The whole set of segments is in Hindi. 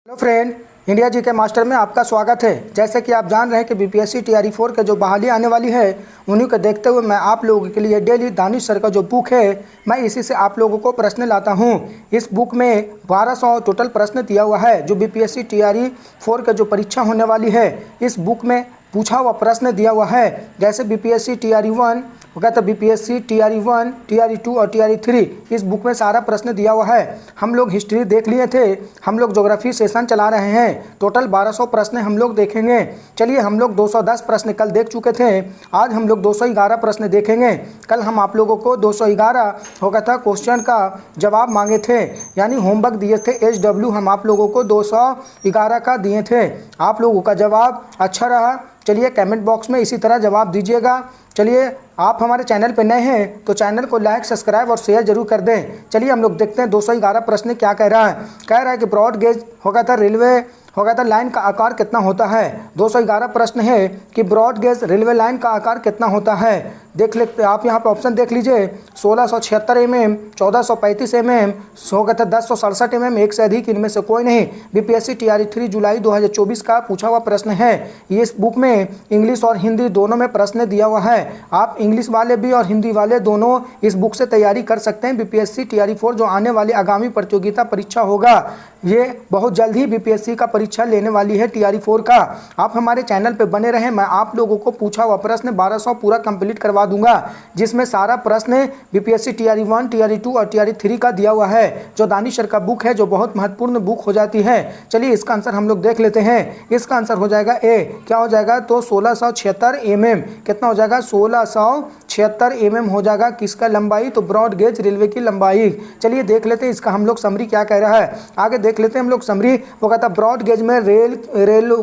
हेलो फ्रेंड, इंडिया जी के मास्टर में आपका स्वागत है। जैसे कि आप जान रहे हैं कि बीपीएससी टीआरई 4 के जो बहाली आने वाली है उन्हीं को देखते हुए मैं आप लोगों के लिए डेली दानिश सर का जो बुक है मैं इसी से आप लोगों को प्रश्न लाता हूं। इस बुक में 1200 टोटल प्रश्न दिया हुआ है जो बीपीएससी टीआरई 4 के जो परीक्षा होने वाली है इस बुक में पूछा हुआ प्रश्न दिया हुआ है। जैसे बीपीएससी टीआरई 1 होगा तो बीपीएससी टीआरई 1, टीआरई 2 और टीआरई 3 इस बुक में सारा प्रश्न दिया हुआ है। हम लोग हिस्ट्री देख लिए थे, हम लोग ज्योग्राफी सेशन चला रहे हैं। टोटल 1200 प्रश्न हम लोग देखेंगे। चलिए, हम लोग 210 प्रश्न कल देख चुके थे, आज हम लोग 211 प्रश्न देखेंगे। कल हम आप लोगों को 211 होगा था क्वेश्चन का जवाब मांगे थे, यानी होमवर्क दिए थे HW हम आप लोगों को 211 का दिए थे। आप लोगों का जवाब अच्छा रहा। चलिए, कमेंट बॉक्स में इसी तरह जवाब दीजिएगा। चलिए, आप हमारे चैनल पर नए हैं तो चैनल को लाइक, सब्सक्राइब और शेयर जरूर कर दें। चलिए, हम लोग देखते हैं 211 प्रश्न क्या कह रहा है। कह रहा है कि ब्रॉड गेज होगा था रेलवे होगा था लाइन का आकार कितना होता है। 211 प्रश्न है कि ब्रॉड गेज रेलवे लाइन का आकार कितना होता है। देख लेते आप यहाँ पे ऑप्शन देख लीजिए। 1676 mm, 1435 mm, होगा था 1067 mm, एक से अधिक इनमें से कोई नहीं। बीपीएससी टीआरई 3 जुलाई 2024 का पूछा हुआ प्रश्न है। इस बुक में इंग्लिश और हिंदी दोनों में प्रश्न दिया हुआ है। आप इंग्लिश वाले भी और हिंदी वाले दोनों इस बुक से तैयारी कर सकते हैं। बीपीएससी टीआरई 4 जो आने वाली आगामी प्रतियोगिता परीक्षा होगा ये बहुत जल्द ही बीपीएससी का परीक्षा लेने वाली है टीआरई 4 का। आप हमारे चैनल पे बने रहें, मैं आप लोगों को पूछा हुआ प्रश्न 1200 पूरा कंप्लीट करवा दूंगा, जिसमें सारा प्रश्न बीपीएससी टीआरई 1, टीआरई 2 और टीआरई 3 का दिया हुआ है। जो दानिश सर का बुक है जो बहुत महत्वपूर्ण बुक हो जाती है। चलिए, इसका आंसर हम लोग देख लेते हैं। इसका आंसर हो जाएगा ए। क्या हो जाएगा तो 1676 mm। कितना हो जाएगा 1676 mm हो जाएगा किसका लंबाई, तो ब्रॉड गेज रेलवे की लंबाई। चलिए देख लेते हैं इसका हम लोग समरी क्या कह रहा है। आगे देख लेते हैं हम लोग समरी। वो कहता है ब्रॉड गेज में रेल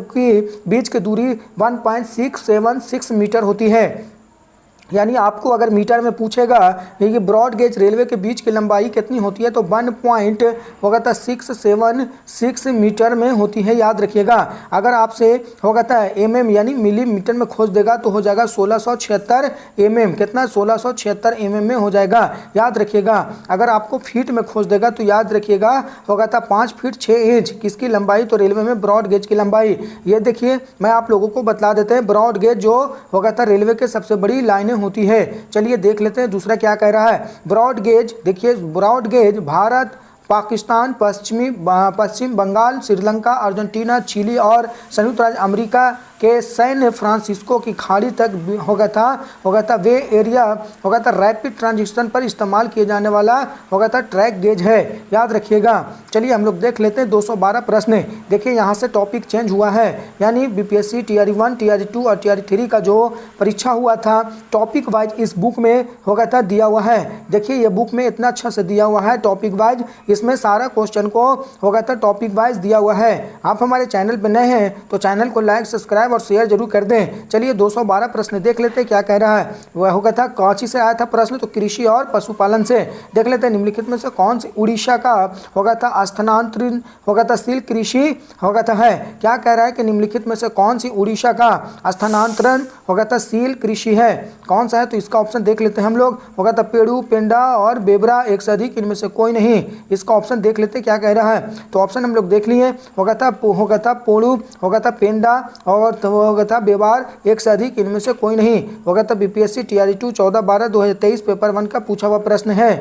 की बीच की दूरी 1.676 मीटर होती है। यानी आपको अगर मीटर में पूछेगा कि ब्रॉड गेज रेलवे के बीच की लंबाई कितनी होती है तो 1.676 मीटर में होती है, याद रखिएगा। अगर आपसे होगा था mm यानी मिलीमीटर में खोज देगा तो हो जाएगा 1676 mm। कितना 1676 mm में हो जाएगा, याद रखिएगा। अगर आपको फीट में खोज देगा तो याद रखिएगा होगा था 5 फीट 6 इंच किसकी लंबाई, तो रेलवे में ब्रॉड गेज की लंबाई। ये देखिए मैं आप लोगों को बतला देते हैं। ब्रॉड गेज जो होगा था रेलवे के सबसे बड़ी लाइनें होती है। चलिए देख लेते हैं दूसरा क्या कह रहा है। ब्रॉड गेज देखिए, ब्रॉड गेज भारत, पाकिस्तान, पश्चिम बंगाल, श्रीलंका, अर्जेंटीना, चिली और संयुक्त राज्य अमेरिका के सैन फ्रांसिस्को की खाड़ी तक होगा था वे एरिया होगा था रैपिड ट्रांजिशन पर इस्तेमाल किए जाने वाला होगा था ट्रैक गेज है, याद रखिएगा। चलिए हम लोग देख लेते हैं 212 प्रश्न। देखिए यहाँ से टॉपिक चेंज हुआ है, यानी बीपीएससी टीआरई 1, टीआरई 2 और टीआरई 3 का जो परीक्षा हुआ था टॉपिक वाइज इस बुक में होगा था दिया हुआ है। देखिए ये बुक में इतना अच्छा से दिया हुआ है टॉपिक वाइज, इसमें सारा क्वेश्चन को होगा था टॉपिक वाइज दिया हुआ है। आप हमारे चैनल पर नए हैं तो चैनल को लाइक, सब्सक्राइब और शेयर जरूर कर दें। चलिए 212 प्रश्न देख लेते हैं क्या कह रहा है। वह होगा था कौन से आया था प्रश्न, तो कृषि और पशुपालन से। देख लेते हैं निम्नलिखित में से कौन सी उड़ीसा का होगा था स्थानांतरण होगा था शील कृषि होगा था है। क्या कह रहा है कि निम्नलिखित में से कौन सी उड़ीसा का स्थानांतरण होगा था शील कृषि है, कौन सा है, तो इसका ऑप्शन देख लेते हैं हम लोग। होगा था पेड़ू, पेंडा और बेबरा, एक से अधिक इनमें से कोई नहीं। इसका ऑप्शन देख लेते क्या कह रहा है। तो ऑप्शन हम लोग देख लिए। होगा था पोड़ू, होगा था पेंडा और होगा था बेबार, एक से अधिक इनमें से कोई नहीं। होगा था बीपीएससी टीआरई 2 14/12/2023 पेपर 1 का पूछा हुआ प्रश्न है।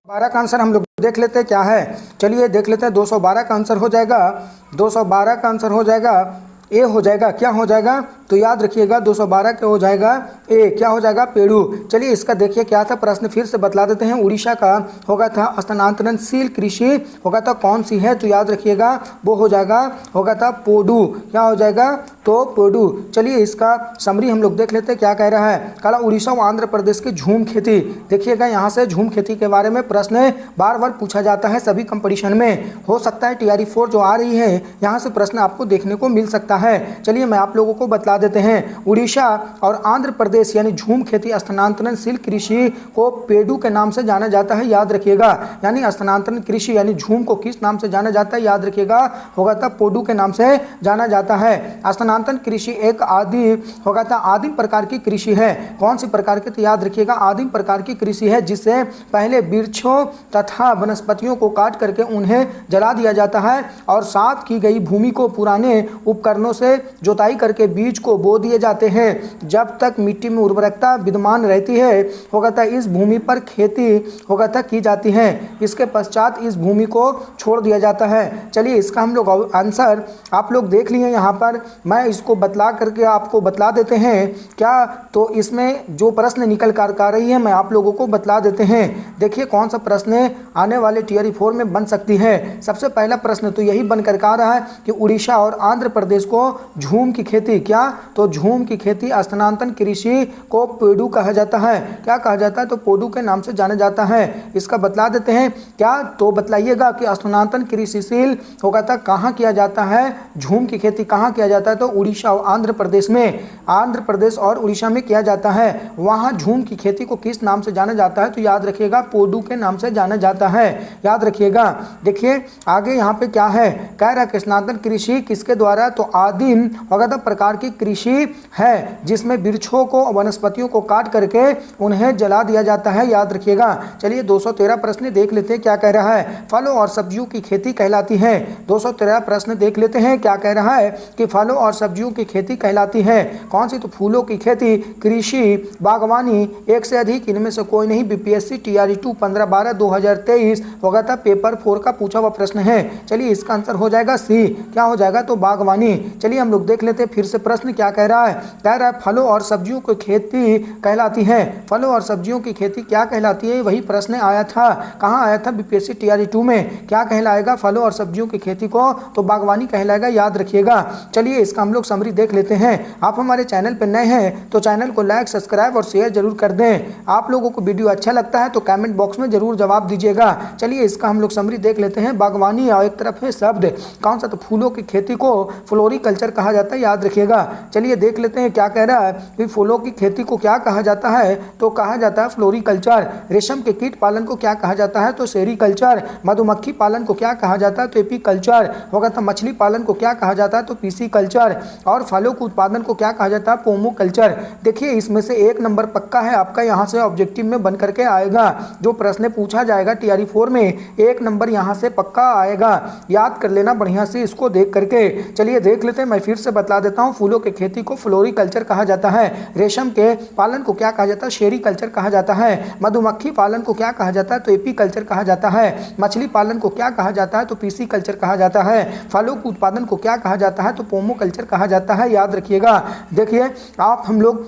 12 का आंसर हम लोग देख लेते हैं क्या है। चलिए देख लेते हैं 212 का आंसर हो जाएगा। 212 का आंसर हो जाएगा ए हो जाएगा। क्या हो जाएगा तो याद रखिएगा 212 का हो जाएगा ए। क्या हो जाएगा पेड़ू। चलिए इसका देखिए क्या था प्रश्न, फिर से बतला देते हैं। उड़ीसा का होगा था स्थानांतरणशील कृषि होगा था कौन सी है, तो याद रखिएगा वो हो जाएगा होगा था पोडू। क्या हो जाएगा तो पोडू। चलिए इसका समरी हम लोग देख लेते हैं क्या कह रहा है। कला उड़ीसा व आंध्र प्रदेश की झूम खेती। देखिएगा यहाँ से झूम खेती के बारे में प्रश्न बार बार पूछा जाता है सभी कंपटीशन में। हो सकता है टीआरई 4 जो आ रही है यहाँ से प्रश्न आपको देखने को मिल सकता है। चलिए मैं आप लोगों को बतला देते हैं। उड़ीसा और आंध्र प्रदेश यानी झूम खेती स्थानांतरणशील कृषि को पेडू के नाम से जाना जाता है, याद रखिएगा। यानी स्थानांतरण कृषि यानी झूम को किस नाम से जाना जाता है, याद रखिएगा, होगा था पोडू के नाम से जाना जाता है। स्थानांतरण कृषि एक होगा था आदिम प्रकार की कृषि है। कौन सी प्रकार की, तो याद रखिएगा आदिम प्रकार की कृषि है, जिससे पहले वृक्षों तथा वनस्पतियों को काट करके उन्हें जला दिया जाता है और साफ की गई भूमि को पुराने उपकरणों से जोताई करके बीज को बो दिए जाते हैं। जब तक मिट्टी में उर्वरकता विद्यमान रहती है होगा था इस भूमि पर खेती होगा था की जाती है। इसके पश्चात इस भूमि को छोड़ दिया जाता है। चलिए इसका हम लोग आंसर आप लोग देख लिए यहाँ पर, मैं इसको बतला करके आपको बतला देते हैं क्या, तो इसमें जो प्रश्न निकल कर आ रही है मैं आप लोगों को बतला देते हैं। देखिए कौन सा प्रश्न आने वाले टियर 4 में बन सकती है। सबसे पहला प्रश्न तो यही बन कर आ रहा है कि उड़ीसा और आंध्र प्रदेश को झूम की खेती, क्या, तो झूम की खेती स्थानांतरण कृषि को पेडू कहा जाता है। क्या कहा जाता है, तो पोडू के नाम से जाना जाता है। इसका बतला देते हैं क्या, तो बतलाइएगा कि स्थानांतरण कृषिशील होगा था कहाँ किया जाता है, झूम की खेती कहाँ किया जाता है, तो उड़ीसा और आंध्र प्रदेश में, आंध्र प्रदेश और उड़ीसा में किया जाता है। वहाँ झूम की खेती को किस नाम से जाना जाता है, तो याद रखिएगा पोडू के नाम से जाना जाता है, याद रखिएगा। देखिए आगे यहाँ पे क्या है, कह रहा है स्थानांतरण कृषि किसके द्वारा, तो आदिम होगा था प्रकार की कृषि है, जिसमें वृक्षों को वनस्पतियों को काट करके उन्हें जला दिया जाता है, याद रखिएगा। चलिए 213 प्रश्न देख लेते हैं क्या कह रहा है, फलों और सब्जियों की खेती कहलाती है। 213 प्रश्न देख लेते हैं क्या कह रहा है कि फलों और सब्जियों की खेती कहलाती है। कौन सी, तो फूलों की खेती, कृषि, बागवानी, एक से अधिक, इनमें से कोई नहीं। बीपीएससी टीआरई 2 15/12/2023 होगा था पेपर 4 का पूछा हुआ प्रश्न है। चलिए इसका आंसर हो जाएगा सी, क्या हो जाएगा, तो बागवानी। चलिए हम लोग देख लेते हैं फिर से प्रश्न क्या कह रहा है, कह रहा है फलों और सब्जियों की खेती कहलाती है। फलों और सब्जियों की खेती क्या कहलाती है, वही प्रश्न आया था, कहाँ आया था, बीपीएससी टीआरई 2 में। क्या कहलाएगा फलों और सब्जियों की खेती को, तो बागवानी कहलाएगा, याद रखिएगा। चलिए इसका हम लोग समरी देख लेते हैं। आप हमारे चैनल पर नए हैं तो चैनल को लाइक, सब्सक्राइब और शेयर जरूर कर दें। आप लोगों को वीडियो अच्छा लगता है तो कमेंट बॉक्स में जरूर जवाब दीजिएगा। चलिए इसका हम लोग समरी देख लेते हैं। बागवानी और एक तरफ है शब्द कौन सा, तो फूलों की खेती को फ्लोरिकल्चर कहा जाता है, याद रखिएगा। चलिए देख लेते हैं क्या कह रहा है कि फूलों की खेती को क्या कहा जाता है, तो कहा जाता है फ्लोरिकल्चर। रेशम के कीट पालन को क्या कहा जाता है, तो सेरीकल्चर। मधुमक्खी पालन को क्या कहा जाता है, तो एपीकल्चर होगा था। मछली पालन को क्या कहा जाता है, तो पीसीकल्चर। और फलों के उत्पादन को क्या कहा जाता है, पोमोकल्चर। देखिए इसमें से एक नंबर पक्का है आपका यहाँ से ऑब्जेक्टिव में बन करके आएगा। जो प्रश्न पूछा जाएगा टीआरई 4 में एक नंबर यहाँ से पक्का आएगा, याद कर लेना बढ़िया से इसको देख करके। चलिए देख लेते हैं, मैं फिर से बता देता हूँ। फूलों की खेती को फ्लोरिकल्चर कहा जाता है। रेशम के पालन को क्या कहा जाता है, सेरीकल्चर कहा जाता है। मधुमक्खी पालन को क्या कहा जाता है, तो एपीकल्चर कहा जाता है। मछली पालन को क्या कहा जाता है, तो पीसीकल्चर कहा जाता है। फलों के उत्पादन को क्या कहा जाता है, तो पोमोकल्चर कहा जाता है, याद रखिएगा। देखिए आप हम लोग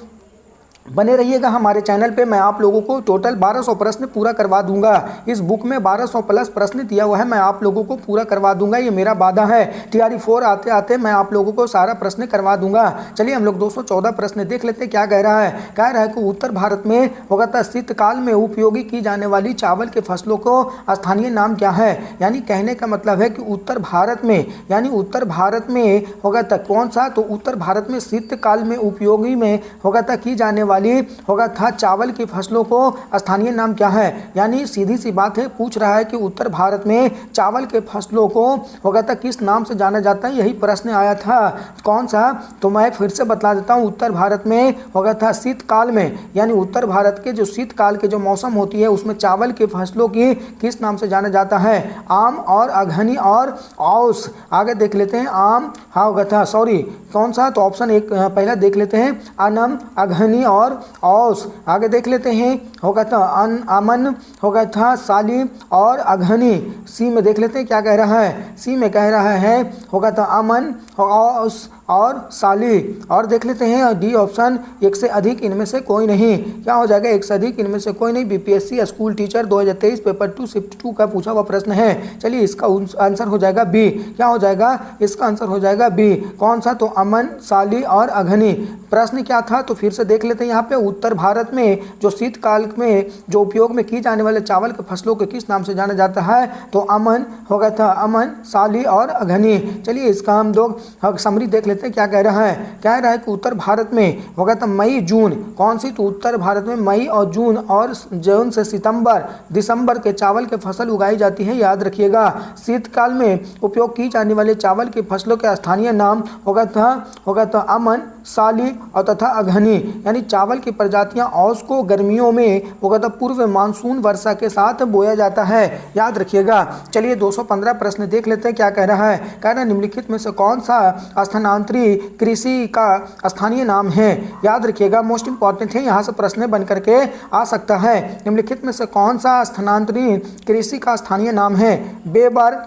बने रहिएगा हमारे चैनल पे, मैं आप लोगों को टोटल 1200 प्रश्न पूरा करवा दूंगा। इस बुक में 1200 प्लस प्रश्न दिया हुआ है, मैं आप लोगों को पूरा करवा दूंगा, ये मेरा वादा है। टीआरई 4 आते आते मैं आप लोगों को सारा प्रश्न करवा दूंगा। चलिए हम लोग 214 प्रश्न देख लेते हैं क्या कह रहा है। कह रहा है कि उत्तर भारत में होगा था शीतकाल में उपयोगी की जाने वाली चावल के फसलों को स्थानीय नाम क्या है। यानी कहने का मतलब है कि उत्तर भारत में, यानी उत्तर भारत में होगा था कौन सा, तो उत्तर भारत में शीतकाल में उपयोगी में होगा था की जाने वाली होगा था चावल की फसलों को स्थानीय नाम क्या है। यानी सीधी सी बात है, पूछ रहा है कि उत्तर भारत में चावल के फसलों को होगा था किस नाम से जाना जाता है, यही प्रश्न आया था। कौन सा, तो मैं फिर से बता देता हूँ। उत्तर भारत में होगा था शीतकाल में, यानी उत्तर भारत के जो शीतकाल के जो मौसम होती है उसमें चावल की फसलों की किस नाम से जाना जाता है, आम और अघनी और औस। आगे देख लेते हैं, आम हाँ होगा था, सॉरी कौन सा, तो ऑप्शन एक पहला देख लेते हैं, अनम, अघनी और औस। आगे देख लेते हैं, होगा था अमन, होगा था साली और अघनी। सी में देख लेते हैं क्या कह रहा है। सी में कह रहा है होगा था अमन, औस और साली। और देख लेते हैं डी ऑप्शन, एक से अधिक इनमें से कोई नहीं। क्या हो जाएगा, एक से अधिक इनमें से कोई नहीं। BPSC school teacher 2023 paper 2 shift 2 का पूछा हुआ प्रश्न है। चलिए इसका आंसर हो जाएगा बी। क्या हो जाएगा, इसका आंसर हो जाएगा बी। कौन सा, तो अमन, साली और अघनी। प्रश्न क्या था, तो फिर से देख लेते हैं यहाँ पे उत्तर भारत में जो शीतकाल में जो उपयोग में की जाने वाले चावल के फसलों को किस नाम से जाना जाता है? तो अमन हो गया था, अमन, साली और अघनी। चलिए इसका हम लोग समरी देख लेते हैं क्या कह रहा है। कह रहा है कि उत्तर भारत में हो गया था मई जून, कौन सी? तो उत्तर भारत में मई और जून से सितंबर दिसंबर के चावल के फसल उगाई जाती है, याद रखिएगा। शीतकाल में उपयोग की जाने वाले चावल की फसलों के स्थानीय नाम होगा था अमन, साली और तथा अघनी। यानी चावल की प्रजातियां औस को गर्मियों में होगा था पूर्व मानसून वर्षा के साथ बोया जाता है, याद रखिएगा। चलिए 215 प्रश्न देख लेते हैं क्या कह रहा है। कह रहा है निम्नलिखित में से कौन सा स्थानांतरी कृषि का स्थानीय नाम है? याद रखिएगा, मोस्ट इंपॉर्टेंट है, यहाँ से प्रश्न बन करके आ सकता है। निम्नलिखित में से कौन सा स्थानांतरी कृषि का स्थानीय नाम है? बेबर,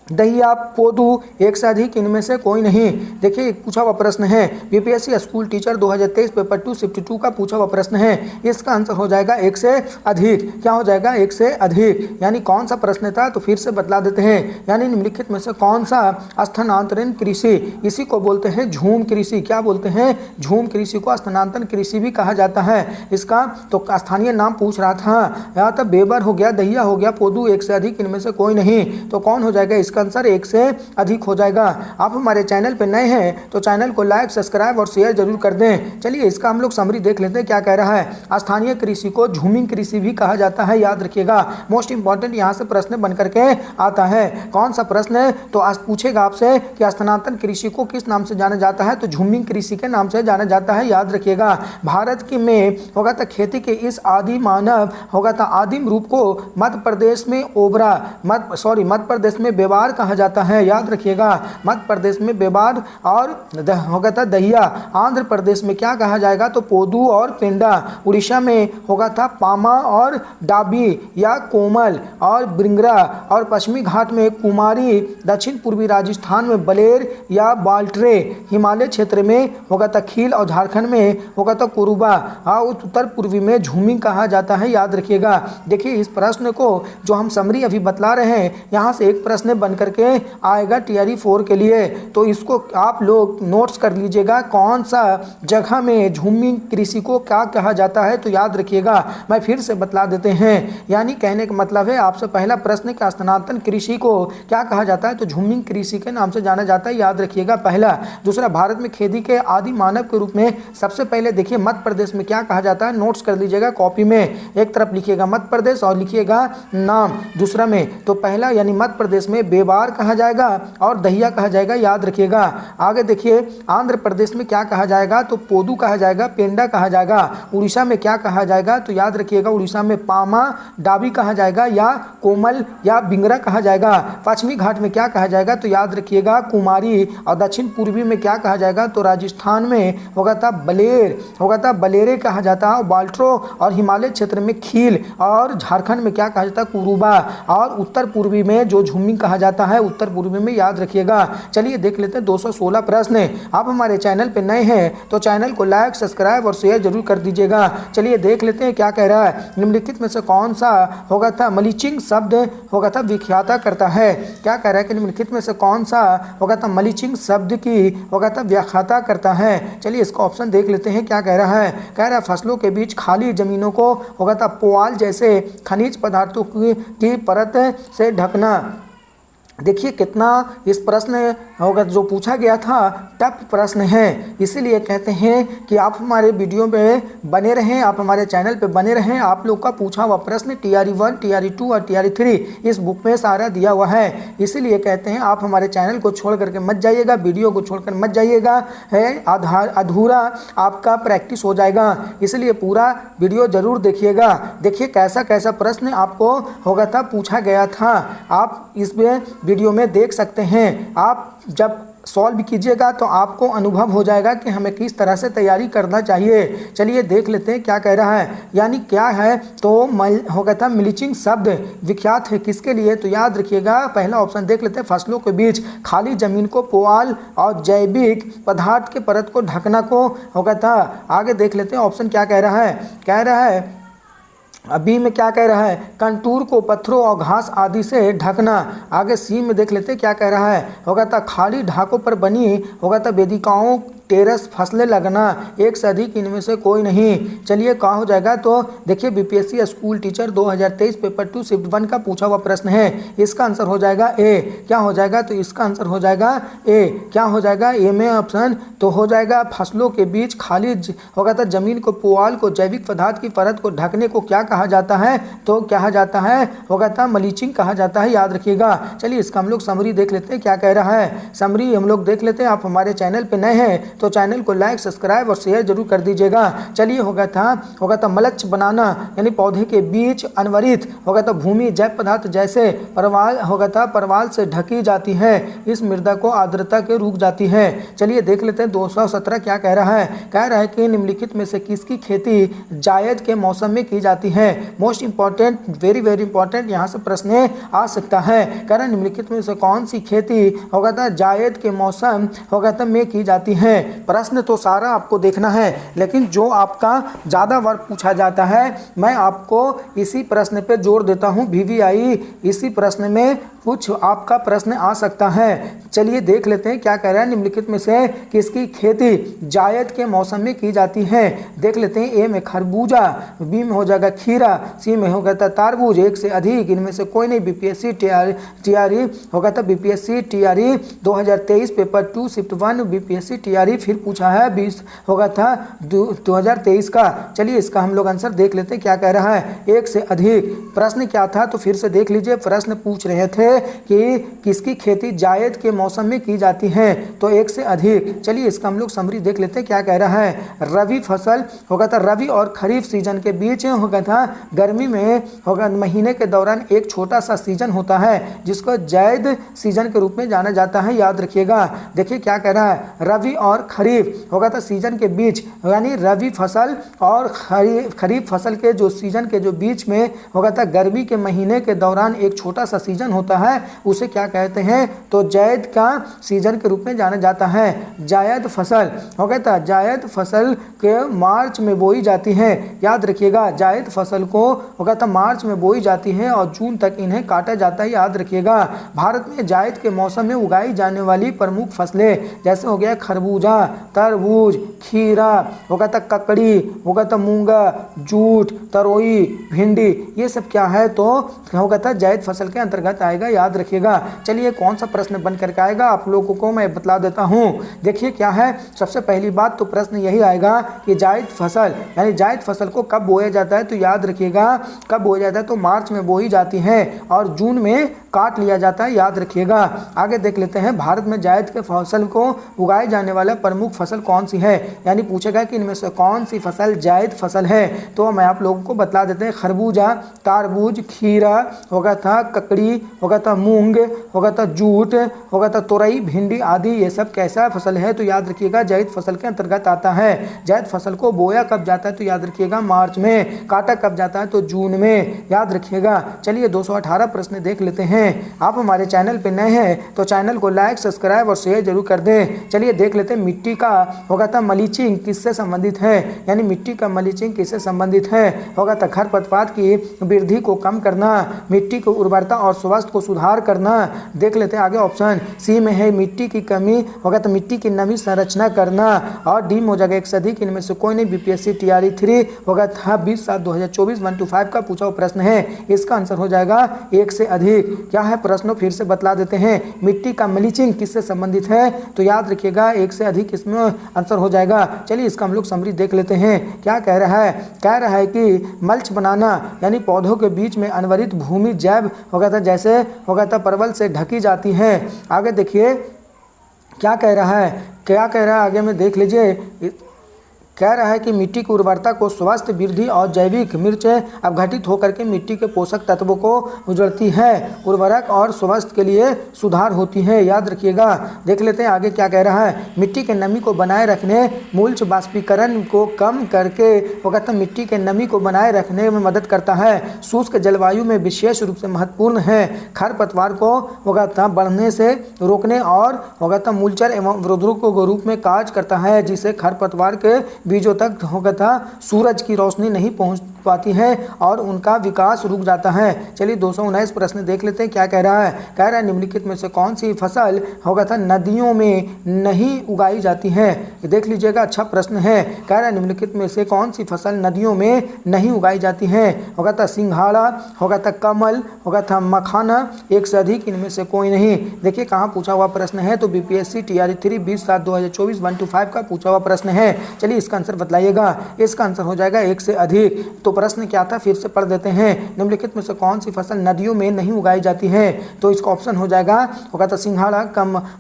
दहिया, पोदू, एक से अधिक, इनमें से कोई नहीं। देखिए पूछा हुआ प्रश्न है, BPSC school teacher 2023 paper 2 shift 2 का पूछा हुआ प्रश्न है। इसका आंसर हो जाएगा एक से अधिक। क्या हो जाएगा? एक से अधिक। यानी कौन सा प्रश्न था? तो फिर से बतला देते हैं। यानी निम्नलिखित में से कौन सा स्थानांतरण कृषि, इसी को बोलते हैं झूम कृषि। क्या बोलते हैं? झूम कृषि को स्थानांतरण कृषि भी कहा जाता है। इसका तो स्थानीय नाम पूछ रहा था, यहाँ तक बेबर हो गया, दहिया हो गया, पोदू, एक से अधिक, इनमें से कोई नहीं। तो कौन हो जाएगा? इसका आंसर एक से अधिक हो जाएगा। आप हमारे चैनल पे नए हैं तो चैनल को लाइक, सब्सक्राइब और शेयर जरूर कर दें। चलिए इसका हम लोग समरी देख लेते हैं क्या कह रहा है। स्थानीय कृषि को झूमिंग कृषि भी कहा जाता है, याद रखिएगा। मोस्ट इंपॉर्टेंट यहाँ से प्रश्न बन करके आता है। कौन सा प्रश्न है? तो आज पूछेगा आपसे कि स्थानांतरण कृषि को किस नाम से जाना जाता है? तो झूमिंग कृषि के नाम से जाना जाता है, याद रखिएगा। भारत की में होगा था खेती के इस आदि मानव होगा था आदिम रूप को मध्य प्रदेश में मध्य प्रदेश में बेबार कहा जाता है, याद रखिएगा। मध्य प्रदेश में बेबार और होगा था दहिया। आंध्र प्रदेश में क्या कहा जाएगा? तो पोदू और पेंडा। उड़ीसा में होगा था पामा और डाबी या कोमल और ब्रिंगरा। और पश्चिमी घाट में कुमारी। दक्षिण पूर्वी राजस्थान में बलेर या बाल्टरे। हिमालय क्षेत्र में होगा था खील और झारखंड में होगा था कुरुबा। और उत्तर पूर्वी में झूमिंग कहा जाता है, याद रखिएगा। देखिए इस प्रश्न को जो हम समरी अभी बतला रहे हैं, यहाँ से एक प्रश्न बन करके आएगा टीआरई 4 के लिए। तो इसको आप लोग नोट्स कर लीजिएगा, कौन सा जगह में झूमिंग कृषि को क्या कहा जाता है। तो याद रखिएगा, मैं फिर से बतला देते हैं। यानी कहने का मतलब है आपसे पहला प्रश्न का स्थानांतरण कृषि को क्या कहा जाता है? तो झूमिंग कृषि के नाम से जाना जाता है, याद रखिएगा पहला। दूसरा, भारत में खेती के आदि मानव के रूप में सबसे पहले देखिए मध्य प्रदेश में क्या कहा जाता है, नोट्स कर लीजिएगा कॉपी में। एक तरफ लिखिएगा मध्य प्रदेश और लिखिएगा नाम दूसरा में। तो पहला यानी मध्य प्रदेश में बेबार कहा जाएगा और दहिया कहा जाएगा, याद रखिएगा। आगे देखिए आंध्र प्रदेश में क्या कहा जाएगा? तो पोदू कहा जाएगा, पेंडा कहा जाएगा। उड़ीसा में क्या कहा जाएगा? तो याद रखिएगा उड़ीसा में पामा, डाबी कहा जाएगा या कोमल या बिंगरा कहा जाएगा। पश्चिमी घाट में क्या कहा जाएगा? तो याद रखिएगा कुमारी। और दक्षिण पूर्वी में क्या कहा जाएगा? तो राजस्थान में होगा था बलेर, होगा था बलेरे कहा जाता है, बाल्ट्रो। और हिमालय क्षेत्र में खील। और झारखंड में क्या कहा जाता है? कुरुबा। और उत्तर पूर्वी में जो झूमिंग कहा जाता है, उत्तर पूर्वी में, याद रखिएगा। चलिए देख लेते हैं 216 प्रश्न। आप हमारे चैनल पे नए हैं तो चैनल को लाइक, सब्सक्राइब और शेयर जरूर कर दीजिएगा। चलिए देख लेते हैं क्या कह रहा है। निम्नलिखित में से कौन सा होगा था मलीचिंग शब्द होगा था व्याख्याता करता है? क्या कह रहा है कि निम्नलिखित में से कौन सा होगा था मलीचिंग शब्द की होगा था व्याख्याता करता है? चलिए इसका ऑप्शन देख लेते हैं क्या कह रहा है। कह रहा है फसलों के बीच खाली जमीनों को होगा था पुआल जैसे खनिज पदार्थों की परत से ढकना। देखिए कितना इस प्रश्न होगा जो पूछा गया था टफ प्रश्न है, इसीलिए कहते हैं कि आप हमारे वीडियो में बने रहें, आप हमारे चैनल पे बने रहें। आप लोग का पूछा हुआ प्रश्न टीआरई 1, टीआरई 2 और टीआरई 3 इस बुक में सारा दिया हुआ है। इसीलिए कहते हैं आप हमारे चैनल को छोड़ करके मत जाइएगा, वीडियो को छोड़कर मत जाइएगा, है अधूरा आपका प्रैक्टिस हो जाएगा। इसलिए पूरा वीडियो जरूर देखिएगा। देखिए कैसा कैसा प्रश्न आपको होगा था पूछा गया था, आप इसमें वीडियो में देख सकते हैं। आप जब सॉल्व कीजिएगा तो आपको अनुभव हो जाएगा कि हमें किस तरह से तैयारी करना चाहिए। चलिए देख लेते हैं क्या कह रहा है। यानी क्या है तो होगा था मलीचिंग शब्द विख्यात है किसके लिए? तो याद रखिएगा पहला ऑप्शन देख लेते हैं, फसलों के बीच खाली जमीन को पुआल और जैविक पदार्थ के परत को ढकना को होगा था। आगे देख लेते हैं ऑप्शन क्या कह रहा है। कह रहा है बी में क्या कह रहा है, कंटूर को पत्थरों और घास आदि से ढकना। आगे सी में देख लेते हैं क्या कह रहा है, होगा था खाली ढाकों पर बनी होगा था वेदिकाओं टेरेस फसलें लगना, एक से अधिक इनमें से कोई नहीं। चलिए कहाँ हो जाएगा, तो देखिए BPSC school teacher 2023 paper 2 shift 1 का पूछा हुआ प्रश्न है। इसका आंसर हो जाएगा ए। क्या हो जाएगा, तो इसका आंसर हो जाएगा ए। क्या हो जाएगा ए में ऑप्शन, तो हो जाएगा फसलों के बीच खाली होगा था जमीन को, पुआल को, जैविक पदार्थ की परत को ढकने को क्या कहा जाता है, तो कहा जाता है होगा था मल्चिंग कहा जाता है, याद रखिएगा। चलिए इसका हम लोग समरी देख लेते हैं क्या कह रहा है, समरी हम लोग देख लेते हैं। आप हमारे चैनल पे नए हैं तो चैनल को लाइक सब्सक्राइब और शेयर जरूर कर दीजिएगा। चलिए होगा था मलच बनाना यानी पौधे के बीच अनवरित होगा था भूमि जैव पदार्थ जैसे परवाल होगा था परवाल से ढकी जाती है, इस मृदा को आर्द्रता के रुक जाती है। चलिए देख लेते हैं 217 क्या कह रहा है, कह रहा है कि निम्नलिखित में से किसकी खेती जायद के मौसम में की जाती है। Most important, very very important, यहाँ से प्रश्न आ सकता है। कह रहा है निम्नलिखित में से कौन सी खेती होगा था जायद के मौसम होगा था में की जाती है। प्रश्न तो सारा आपको देखना है, लेकिन जो आपका ज़्यादा वर्क पूछा जाता है मैं आपको इसी प्रश्न पे जोर देता हूँ। VVI इसी प्रश्न में कुछ आपका प्रश्न आ सकता है। चलिए देख लेते हैं क्या कह रहा है, निम्नलिखित में से किसकी खेती जायद के मौसम में की जाती है। देख लेते हैं, ए में खरबूजा, बी में हो जाएगा खीरा, सी में होगा था तारबूज, एक से अधिक इनमें से कोई नहीं। बीपीएससी टीआरई होगा था BPSC TRE 2023 paper 2 shift 1 BPSC TRE फिर पूछा है 20 होगा था 2023 का। चलिए इसका हम लोग आंसर देख लेते हैं क्या कह रहा है, एक से अधिक। प्रश्न क्या था तो फिर से देख लीजिए, प्रश्न पूछ रहे थे कि किसकी खेती जायद के मौसम में की जाती है, तो एक से अधिक। चलिए इसका हम लोग समरी देख लेते हैं क्या कह रहा है, रवि फसल होगा था रवि और खरीफ सीजन के बीच होगा था गर्मी में होगा महीने के दौरान एक छोटा सा सीजन होता है जिसको जायद सीजन के रूप में जाना जाता है, याद रखिएगा। देखिए क्या कह रहा है, रवि और खरीफ होगा था सीजन के बीच यानी रवि फसल और खरीफ फसल के जो सीजन के जो बीच में होगा था गर्मी के महीने के दौरान एक छोटा सा सीजन होता है, उसे क्या कहते हैं, तो जायद का सीजन के रूप में जाना जाता है। जायद फसल होगा था जायद फसल के मार्च में बोई जाती है, याद रखिएगा। जायद फसल को होगा था मार्च में बोई जाती है और जून तक इन्हें काटा जाता है, याद रखिएगा। भारत में जायद के मौसम में उगाई जाने वाली प्रमुख फसलें जैसे हो गया खरबूजा, तरबूज, खीरा होगा था ककड़ी होगा था मूंगा, जूट, तरोई, भिंडी, ये सब क्या है तो होगा था जायद फसल के अंतर्गत आएगा, याद रखिएगा। चलिए कौन सा प्रश्न बन करके आएगा आप लोगों को मैं बतला देता हूँ। देखिए क्या है, सबसे पहली बात तो प्रश्न यही आएगा कि जायद फसल यानी जायद फसल को कब बोया जाता है, तो याद रखिएगा कब बोया जाता है, तो मार्च में बोई जाती है और जून में काट लिया जाता है, याद रखिएगा। आगे देख लेते हैं, भारत में जायद के फसल को उगाए जाने वाला प्रमुख फसल कौन सी है, यानी पूछेगा कि इनमें से कौन सी फसल जायद फसल है, तो मैं आप लोगों को बतला देते हैं। खरबूजा, तारबूज, खीरा होगा था ककड़ी होगा था मूंग होगा था जूट होगा था तोरई, भिंडी आदि, ये सब कैसा फसल है, तो याद रखिएगा जायद फसल के अंतर्गत आता है। जायद फसल को बोया कब जाता है, तो याद रखिएगा मार्च में, काटा कब जाता है, तो जून में, याद रखिएगा। चलिए 218 प्रश्न देख लेते हैं। आप हमारे चैनल पे नए हैं तो चैनल को लाइक सब्सक्राइब और शेयर जरूर कर दें। चलिए देख लेते हैं, मिट्टी का होगा था मल्चिंग किससे संबंधित है, यानी मिट्टी का मल्चिंग किससे संबंधित है, होगा था खरपतवार की वृद्धि को कम करना, मिट्टी की उर्वरता और स्वास्थ्य को सुधार करना। देख लेते हैं आगे ऑप्शन सी में है मिट्टी की कमी होगा तो मिट्टी की नमी संरचना करना, और डी में हो जाएगा एक से अधिक इनमें से कोई नहीं। बीपीएससी टीआरई 3 होगा था 20/7/2024 1 to 5 का पूछा हुआ प्रश्न है, इसका आंसर हो जाएगा एक से अधिक। क्या है प्रश्न फिर से बतला देते हैं, मिट्टी का मल्चिंग किससे संबंधित है, तो याद रखिएगा एक से अधिक इसमें आंसर हो जाएगा। चलिए इसका हम लोग समरी देख लेते हैं क्या कह रहा है, कह रहा है कि मल्च बनाना यानी पौधों के बीच में अनवरित भूमि जैव होगा था जैसे होगा था परवल से ढकी जाती है। आगे देखिए क्या कह रहा है, क्या कह रहा है आगे में देख लीजिए। कह रहा है कि मिट्टी की उर्वरता को स्वस्थ वृद्धि और जैविक मिर्चें अवघटित होकर के मिट्टी के पोषक तत्वों को उजड़ती है, उर्वरक और स्वास्थ्य के लिए सुधार होती है, याद रखिएगा। देख लेते हैं आगे क्या कह रहा है, मिट्टी के नमी को बनाए रखने, मूल्य वाष्पीकरण को कम करके होगा तो मिट्टी के नमी को बनाए रखने में मदद करता है, शुष्क जलवायु में विशेष रूप से महत्वपूर्ण है, खरपतवार को होगा था बढ़ने से रोकने और होगा था मूलचर एवं अवरोधकों के रूप में कार्य करता है, जिसे खरपतवार के बीजों तक होगा था सूरज की रोशनी नहीं पहुंच पाती है और उनका विकास रुक जाता है। चलिए 219 प्रश्न देख लेते हैं क्या कह रहा है। कह रहा है निम्नलिखित में से कौन सी फसल होगा था नदियों में नहीं उगाई जाती है। देख लीजिएगा, अच्छा प्रश्न है। कह रहा है निम्नलिखित में से कौन सी फसल नदियों में नहीं उगाई जाती है। होगा था सिंघाड़ा, होगा था कमल, होगा था मखाना, एक से अधिक इनमें से कोई नहीं। देखिए कहाँ पूछा हुआ प्रश्न है, तो बीपीएससी टीआरई 3 20/7/2024 1 to 5 का पूछा हुआ प्रश्न है। चलिए इसका आंसर बतलाइएगा। इसका आंसर हो जाएगा एक से अधिक। तो प्रश्न क्या था फिर से पढ़ देते हैं। निम्नलिखित में से कौन सी फसल नदियों में नहीं उगाई जाती है। तो इसका ऑप्शन हो जाएगा होगा था सिंघाड़ा,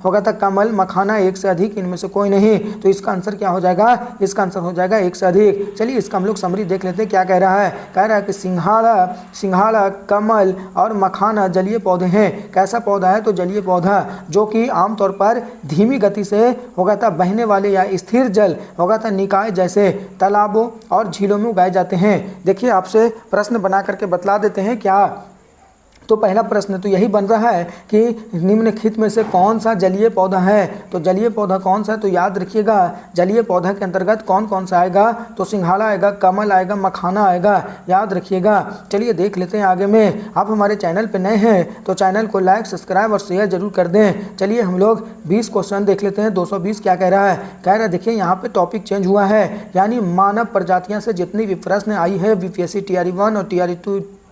होगा था कमल, मखाना, एक से अधिक इनमें से कोई नहीं। तो इसका आंसर क्या हो जाएगा, इसका आंसर हो जाएगा एक से अधिक। चलिए इसका हम लोग समरी देख लेते हैं क्या कह रहा है। कह रहा है कि सिंघाड़ा, कमल और मखाना जलीय पौधे हैं। कैसा पौधा है, तो जलीय पौधा जो कि आमतौर पर धीमी गति से होगा था बहने वाले या स्थिर जल होगा था निकाय जैसे तालाबों और झीलों में उगाए जाते हैं। देखिए आपसे प्रश्न बना करके बतला देते हैं क्या। तो पहला प्रश्न तो यही बन रहा है कि निम्नलिखित में से कौन सा जलीय पौधा है। तो जलीय पौधा कौन सा है, तो याद रखिएगा जलीय पौधा के अंतर्गत कौन कौन सा आएगा, तो सिंघाड़ा आएगा, कमल आएगा, मखाना आएगा, याद रखिएगा। चलिए देख लेते हैं आगे में। आप हमारे चैनल पर नए हैं तो चैनल को लाइक, सब्सक्राइब और शेयर जरूर कर दें। चलिए हम लोग 20 क्वेश्चन देख लेते हैं। 220 क्या कह रहा है। कह रहा है देखिए यहाँ पे टॉपिक चेंज हुआ है, यानी मानव प्रजातियाँ से जितनी भी प्रश्न आई है बीपीएससी टीआरई 1 और टीआरई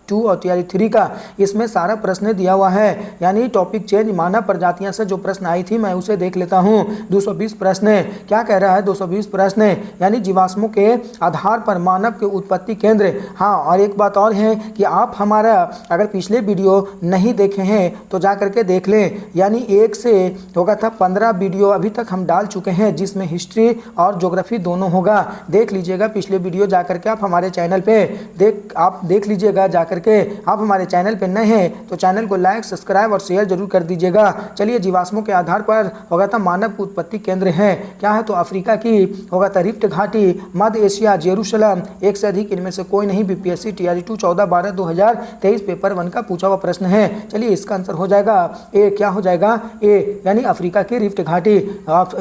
2 और टीआरई 3 का, इसमें सारा प्रश्न दिया हुआ है। यानी टॉपिक चेंज मानव प्रजातियां से जो प्रश्न आई थी मैं उसे देख लेता हूं। 220 प्रश्न क्या कह रहा है। 220 प्रश्न यानी जीवाश्मों के आधार पर मानव के उत्पत्ति केंद्र। हाँ, और एक बात और है कि आप हमारा अगर पिछले वीडियो नहीं देखे हैं तो जा करके देख लें। यानी 1 से होगा था 15 वीडियो अभी तक हम डाल चुके हैं, जिसमें हिस्ट्री और ज्योग्राफी दोनों होगा। देख लीजिएगा पिछले वीडियो जा करके आप हमारे चैनल पे देख लीजिएगा। जाकर के आप हमारे चैनल पर नए हैं तो चैनल को लाइक, सब्सक्राइब और शेयर जरूर कर दीजिएगा। चलिए जीवाश्मों के आधार पर होगा था मानव उत्पत्ति केंद्र है क्या है, तो अफ्रीका की होगा था रिफ्ट घाटी, मध्य एशिया, जेरूशलम, एक से अधिक इनमें से कोई नहीं। बीपीएससी टीआरई 2 14/12/2023 पेपर 1 का पूछा हुआ प्रश्न है। चलिए इसका आंसर हो जाएगा ए। क्या हो जाएगा ए, यानी अफ्रीका की रिफ्ट घाटी।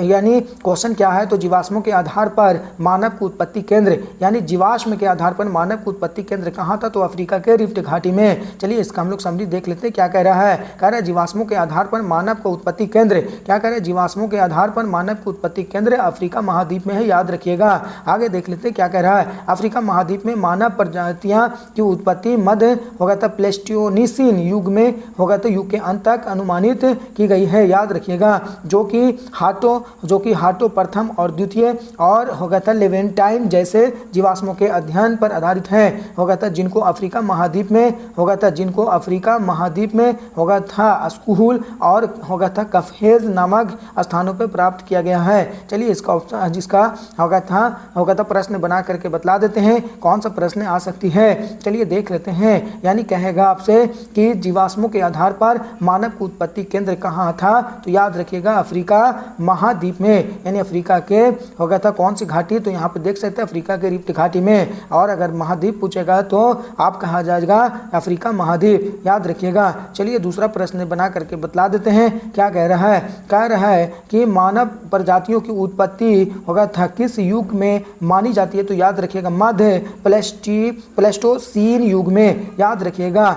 यानी क्वेश्चन क्या है, तो जीवाश्मों के आधार पर मानव उत्पत्ति केंद्र, यानी जीवाश्म के आधार पर मानव उत्पत्ति केंद्र कहाँ था, तो अफ्रीका के रिफ्ट घाटी में। चलिए इसका हम लोग समरी देख लेते हैं क्या कह रहा है। कह रहा है जीवाश्मों के आधार पर मानव का उत्पत्ति केंद्र। क्या कह रहा है, जीवाश्मों के आधार पर मानव का उत्पत्ति केंद्र अफ्रीका महाद्वीप में है, याद रखिएगा। आगे देख लेते हैं क्या कह रहा है। अफ्रीका महाद्वीप में मानव प्रजातियां की उत्पत्ति मध्य होगा था प्लेस्टोनीसिन युग में होगा तो युग के अंत तक अनुमानित की गई है, याद रखिएगा। जो कि हाटो प्रथम और द्वितीय और होगा था लेवेंटाइन जैसे जीवाश्मों के अध्ययन पर आधारित है, होगा था जिनको अफ्रीका महाद्वीप में होगा था स्कूल और होगा था कफेज नामक स्थानों पर प्राप्त किया गया है। चलिए इसका ऑप्शन जिसका होगा था प्रश्न बना करके बतला देते हैं कौन सा प्रश्न आ सकती है। चलिए देख लेते हैं। यानी कहेगा आपसे कि जीवाश्मों के आधार पर मानव की उत्पत्ति केंद्र कहाँ था, तो याद रखिएगा अफ्रीका महाद्वीप में, यानी अफ्रीका के होगा था कौन सी घाटी, तो यहाँ पे देख सकते हैं अफ्रीका के रिफ्ट घाटी में। और अगर महाद्वीप पूछेगा तो आप कहा जाएगा अफ्रीका महाद्वीप, याद रखिएगा। चलिए दूसरा प्रश्न बना करके बतला देते हैं क्या कह रहा है। कह रहा है कि मानव प्रजातियों की उत्पत्ति होगा था किस युग में मानी जाती है, तो याद रखिएगा मध्य प्लेस्टोसीन युग में, याद रखिएगा।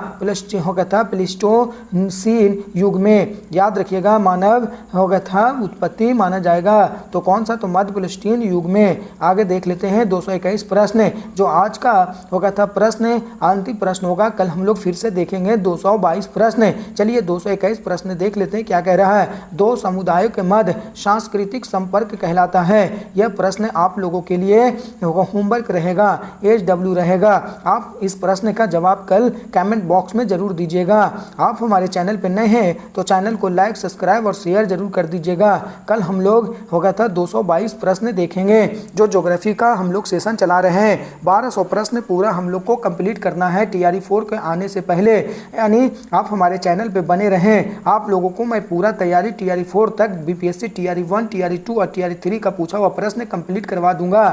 प्लेस्टोसीन युग में, याद रखिएगा मानव होगा था उत्पत्ति माना जाएगा। तो कौन सा, तो मध्य प्लेस्टोसीन युग में। आगे देख लेते हैं 221 प्रश्न, जो आज का होगा था प्रश्न अंतिम प्रश्न होगा। कल हम लोग फिर से देखेंगे 222 प्रश्न। चलिए 221 प्रश्न देख लेते हैं क्या कह रहा है। दो समुदायों के मध्य सांस्कृतिक संपर्क कहलाता है। यह प्रश्न आप लोगों के लिए होमवर्क रहेगा, HW रहेगा। आप इस प्रश्न का जवाब कल कमेंट बॉक्स में जरूर दीजिएगा। आप हमारे चैनल पर नए हैं तो चैनल को लाइक, सब्सक्राइब और शेयर जरूर कर दीजिएगा। कल हम लोग होगा था 222 प्रश्न देखेंगे, जो ज्योग्राफी का हम लोग सेशन चला रहे हैं। 1200 प्रश्न पूरा हम लोग को कंप्लीट करना है टीआरई 4 के आने से पहले, यानी आप हमारे चैनल पे बने रहें। आप लोगों को मैं पूरा तैयारी टीआरई 4 तक बीपीएससी टीआरई 1, टीआरई 2 और टीआरई 3 का पूछा हुआ प्रश्न कंप्लीट करवा दूंगा।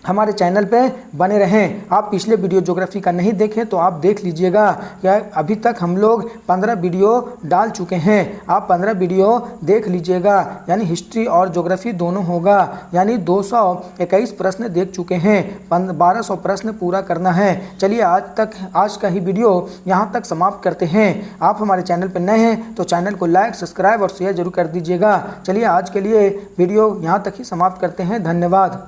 हमारे चैनल पे बने रहें। आप पिछले वीडियो ज्योग्राफी का नहीं देखें तो आप देख लीजिएगा। क्या अभी तक हम लोग 15 वीडियो डाल चुके हैं, आप 15 वीडियो देख लीजिएगा। यानी हिस्ट्री और ज्योग्राफी दोनों होगा। यानी 221 प्रश्न देख चुके हैं, 1200 प्रश्न पूरा करना है। चलिए आज का ही वीडियो यहाँ तक समाप्त करते हैं। आप हमारे चैनल पर नए हैं तो चैनल को लाइक, सब्सक्राइब और शेयर जरूर कर दीजिएगा। चलिए आज के लिए वीडियो यहाँ तक ही समाप्त करते हैं। धन्यवाद।